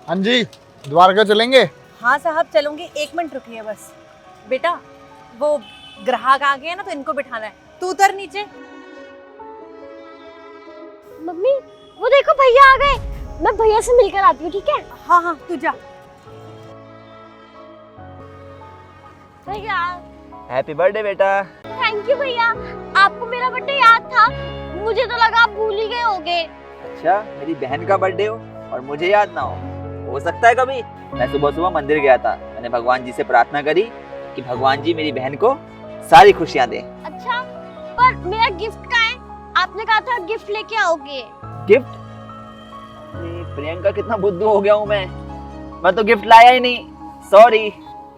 हाँ जी, द्वारका चलेंगे। हाँ साहब चलूंगी, 1 मिनट रुकिए बस। बेटा वो ग्राहक आ गए हैं ना, तो इनको बिठाना है। तू उतर नीचे। मम्मी वो देखो भैया आ गए, मैं भैया से मिलकर आती हूँ, ठीक है? हाँ हाँ तू जा। भैया हैप्पी बर्थडे बेटा। थैंक यू भैया, आपको मेरा बर्थडे याद था, मुझे तो लगा आप भूल ही गए होगे। अच्छा, मेरी बहन का बर्थडे हो और मुझे याद ना हो सकता है कभी। मैं सुबह सुबह मंदिर गया था, मैंने भगवान जी से प्रार्थना करी कि भगवान जी मेरी बहन को सारी खुशियां दे। अच्छा, पर मेरा गिफ्ट कहाँ है? आपने कहा था गिफ्ट लेके आओगे। गिफ्ट? प्रियंका कितना बुद्धू हो गया हूँ मैं तो गिफ्ट लाया ही नहीं, सॉरी।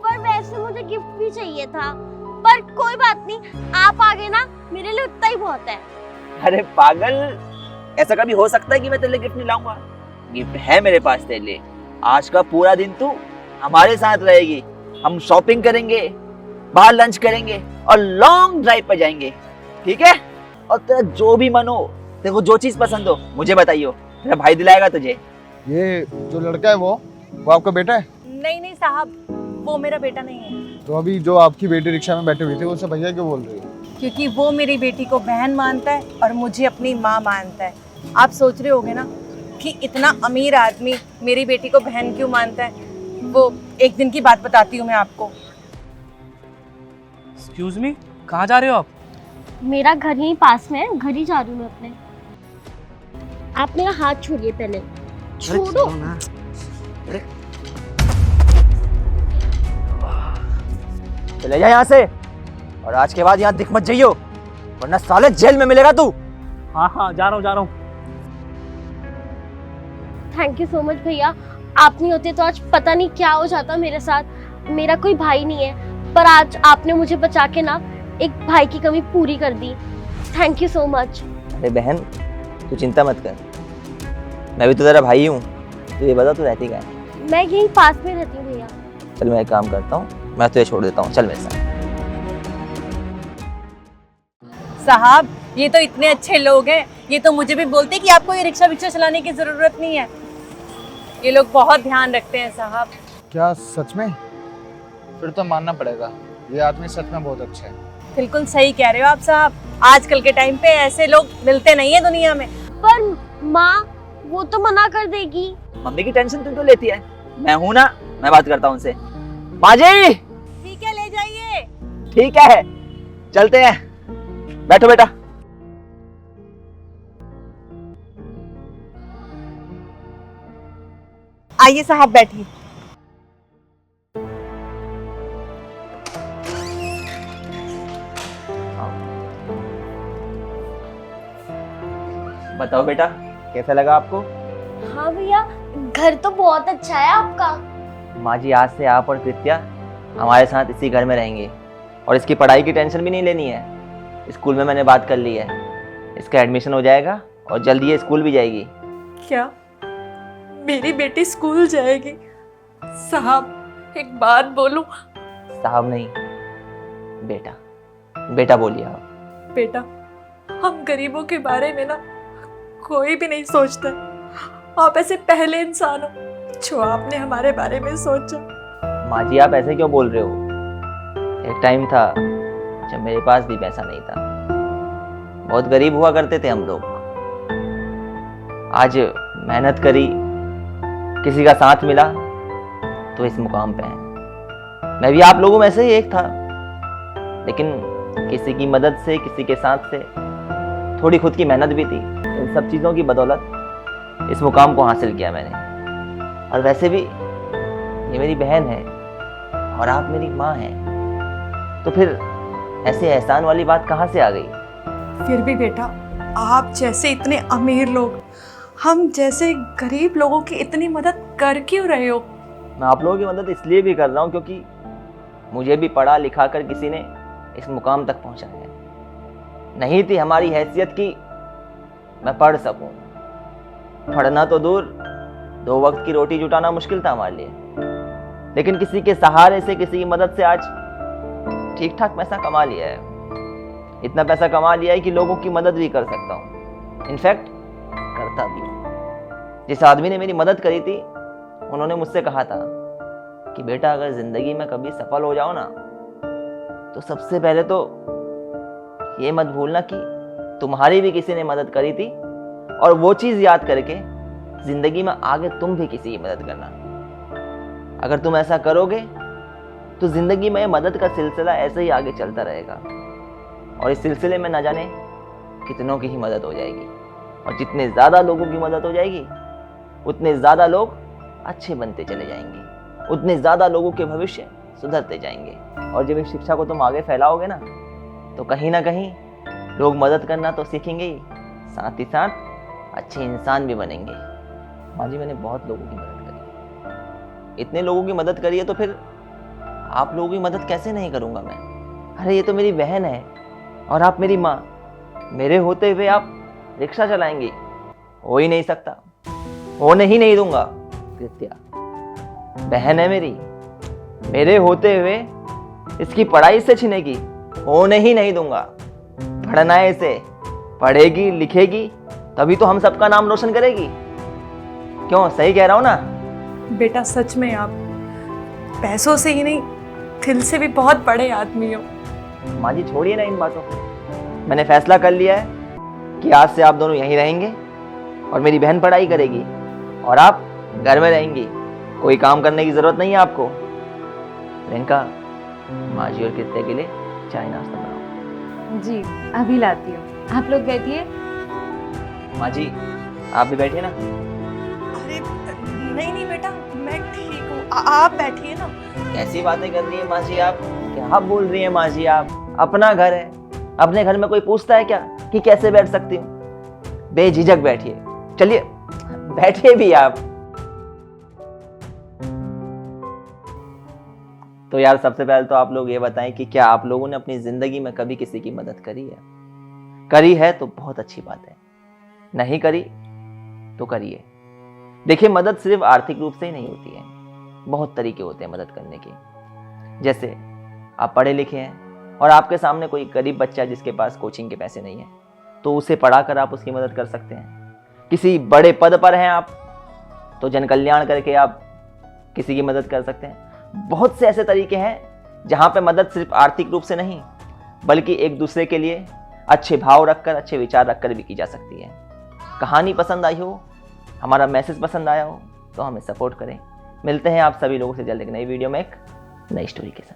पर वैसे मुझे गिफ्ट भी चाहिए था, पर कोई बात नहीं, आप आ गए ना, मेरे लिए उतना ही बहुत है। अरे पागल, ऐसा कभी हो सकता है कि मैं तेरे लिए गिफ्ट नहीं लाऊंगा? गिफ्ट है मेरे पास तेरे लिए। आज का पूरा दिन तू हमारे साथ रहेगी, हम शॉपिंग करेंगे, बाहर लंच करेंगे और लॉन्ग ड्राइव पर जाएंगे, ठीक है? और तेरा जो भी मन हो, तेरे को जो चीज पसंद हो मुझे बताइयो, मेरा भाई दिलाएगा तुझे। ये जो लड़का है वो आपका बेटा है? नहीं नहीं साहब, वो मेरा बेटा नहीं है। तो अभी जो आपकी बेटी रिक्शा में बैठी हुई थी उसे भैया क्यों बोल रही है? क्योंकि वो मेरी बेटी को बहन मानता है और मुझे अपनी माँ मानता है। आप सोच रहे होगे ना कि इतना अमीर आदमी मेरी बेटी को बहन क्यों मानता है। वो एक दिन की बात बताती हूँ मैं आपको। एक्सक्यूज मी, कहाँ जा रहे हो आप? मेरा घर यहीं पास में है, घर ही जा रही हूँ मैं अपने। आप मेरा हाथ छोड़िए पहले, छोड़ो। चले जा यहाँ से, और आज के बाद यहाँ दिख मत जाइयो, वरना साले जेल में मिलेगा तू। हाँ जा रहा हूँ। थैंक यू सो मच भैया, आप नहीं होते तो आज पता नहीं क्या हो जाता मेरे साथ। मेरा कोई भाई नहीं है, पर आज आपने मुझे बचा के ना एक भाई की कमी पूरी कर दी। Thank you so much. अरे बहन, तू चिंता मत कर, मैं भी तो तेरा भाई हूँ। तू ये बता, तू रहती कहाँ है? मैं यहीं पास में रहती हूँ भैया। चल मैं एक काम करता हूँ, मैं तुझे छोड़ देता हूँ, चल मेरे साथ। साहब ये तो इतने अच्छे लोग हैं, ये तो मुझे भी बोलते कि आपको ये रिक्शा विक्शा चलाने की जरूरत नहीं है। ये लोग बहुत ध्यान रखते हैं साहब। क्या सच में? फिर तो मानना पड़ेगा, ये आदमी सच में बहुत अच्छा है। बिल्कुल सही कह रहे हो आप साहब, आजकल के टाइम पे ऐसे लोग मिलते नहीं है दुनिया में। पर माँ वो तो मना कर देगी। मम्मी की टेंशन तू क्यों लेती है? मैं हूं ना, मैं बात करता हूँ उनसे। माँ जी! ठीक है, ले जाइए। ठीक है, चलते हैं, बैठो बेटा। आइए साहब बैठिए। बताओ बेटा, कैसा लगा आपको? हाँ भैया, घर तो बहुत अच्छा है आपका। माँ जी, आज से आप और कृत्या हमारे साथ इसी घर में रहेंगे, और इसकी पढ़ाई की टेंशन भी नहीं लेनी है। स्कूल में मैंने बात कर ली है, इसका एडमिशन हो जाएगा और जल्दी ये स्कूल भी जाएगी। क्या मेरी बेटी स्कूल जाएगी? साहब एक बात बोलूं? साहब नहीं, बेटा। बेटा बोलिए आप। बेटा, हम गरीबों के बारे में ना कोई भी नहीं सोचता। आप ऐसे पहले इंसान हो जो आपने हमारे बारे में सोचा। माँ जी, आप ऐसे क्यों बोल रहे हो? एक टाइम था जब मेरे पास भी पैसा नहीं था, बहुत गरीब हुआ करते थे हम लोग। आज मेहनत करी, किसी का साथ मिला तो इस मुकाम पे हैं। मैं भी आप लोगों में से ही एक था, लेकिन किसी की मदद से, किसी के साथ से, थोड़ी खुद की मेहनत भी थी, इन सब चीज़ों की बदौलत इस मुकाम को हासिल किया मैंने। और वैसे भी ये मेरी बहन है और आप मेरी माँ हैं, तो फिर ऐसे एहसान वाली बात कहाँ से आ गई? फिर भी बेटा, आप जैसे इतने अमीर लोग हम जैसे गरीब लोगों की इतनी मदद कर क्यों रहे हो? मैं आप लोगों की मदद इसलिए भी कर रहा हूँ क्योंकि मुझे भी पढ़ा लिखा कर किसी ने इस मुकाम तक पहुँचाया है। नहीं थी हमारी हैसियत की मैं पढ़ सकूं। पढ़ना तो दूर, 2 वक्त की रोटी जुटाना मुश्किल था हमारे लिए, लेकिन किसी के सहारे से, किसी की मदद से आज ठीक ठाक पैसा कमा लिया है। इतना पैसा कमा लिया है कि लोगों की मदद भी कर सकता हूँ, इनफैक्ट करता भी हूँ। जिस आदमी ने मेरी मदद करी थी उन्होंने मुझसे कहा था कि बेटा अगर ज़िंदगी में कभी सफल हो जाओ ना, तो सबसे पहले तो ये मत भूलना कि तुम्हारी भी किसी ने मदद करी थी, और वो चीज़ याद करके ज़िंदगी में आगे तुम भी किसी की मदद करना। अगर तुम ऐसा करोगे तो ज़िंदगी में मदद का सिलसिला ऐसे ही आगे चलता रहेगा, और इस सिलसिले में न जाने कितनों की ही मदद हो जाएगी, और जितने ज़्यादा लोगों की मदद हो जाएगी उतने ज़्यादा लोग अच्छे बनते चले जाएंगे, उतने ज़्यादा लोगों के भविष्य सुधरते जाएंगे। और जब इस शिक्षा को तुम आगे फैलाओगे ना, तो कहीं ना कहीं लोग मदद करना तो सीखेंगे ही, साथ ही साथ अच्छे इंसान भी बनेंगे। माँ जी, मैंने बहुत लोगों की मदद करी, इतने लोगों की मदद करी है, तो फिर आप लोगों की मदद कैसे नहीं करूँगा मैं? अरे ये तो मेरी बहन है और आप मेरी माँ, मेरे होते हुए आप रिक्शा चलाएंगी? हो ही नहीं सकता, होने ही नहीं दूंगा। कृत्या बहन है मेरी, मेरे होते हुए इसकी पढ़ाई से छीनेगी? होने ही नहीं दूंगा। पढ़ना है इसे, पढ़ेगी लिखेगी तभी तो हम सबका नाम रोशन करेगी। क्यों, सही कह रहा हूं ना? बेटा सच में आप पैसों से ही नहीं, दिल से भी बहुत बड़े आदमी हो। माँ जी छोड़िए ना इन बातों को। मैंने फैसला कर लिया है कि आज से आप दोनों यहीं रहेंगे, और मेरी बहन पढ़ाई करेगी और आप घर में रहेंगी। कोई काम करने की जरूरत नहीं है आपको। प्रियंका, माँ जी और कृत्या के लिए चाय नाश्ता बनाओ। जी अभी लाती हूँ, आप लोग बैठिए। माँ जी आप भी बैठिए ना। अरे नहीं नहीं बेटा, मैं ठीक हूँ, आप बैठिए ना। कैसी बातें कर रही है माँ जी आप? क्या बोल रही है माँ जी आप? अपना घर है, अपने घर में कोई पूछता है क्या कि कैसे बैठ सकती हूँ? बेझिझक बैठिए, चलिए बैठिए भी आप। तो यार सबसे पहले तो आप लोग ये बताएं कि क्या आप लोगों ने अपनी जिंदगी में कभी किसी की मदद करी है? करी है तो बहुत अच्छी बात है, नहीं करी तो करिए। देखिए, मदद सिर्फ आर्थिक रूप से ही नहीं होती है, बहुत तरीके होते हैं मदद करने के। जैसे आप पढ़े लिखे हैं और आपके सामने कोई गरीब बच्चा जिसके पास कोचिंग के पैसे नहीं है, तो उसे पढ़ाकर आप उसकी मदद कर सकते हैं। किसी बड़े पद पर हैं आप, तो जन कल्याण करके आप किसी की मदद कर सकते हैं। बहुत से ऐसे तरीके हैं जहां पे मदद सिर्फ आर्थिक रूप से नहीं, बल्कि एक दूसरे के लिए अच्छे भाव रखकर, अच्छे विचार रखकर भी की जा सकती है। कहानी पसंद आई हो, हमारा मैसेज पसंद आया हो, तो हमें सपोर्ट करें। मिलते हैं आप सभी लोगों से जल्द एक नई वीडियो में एक नई स्टोरी के साथ।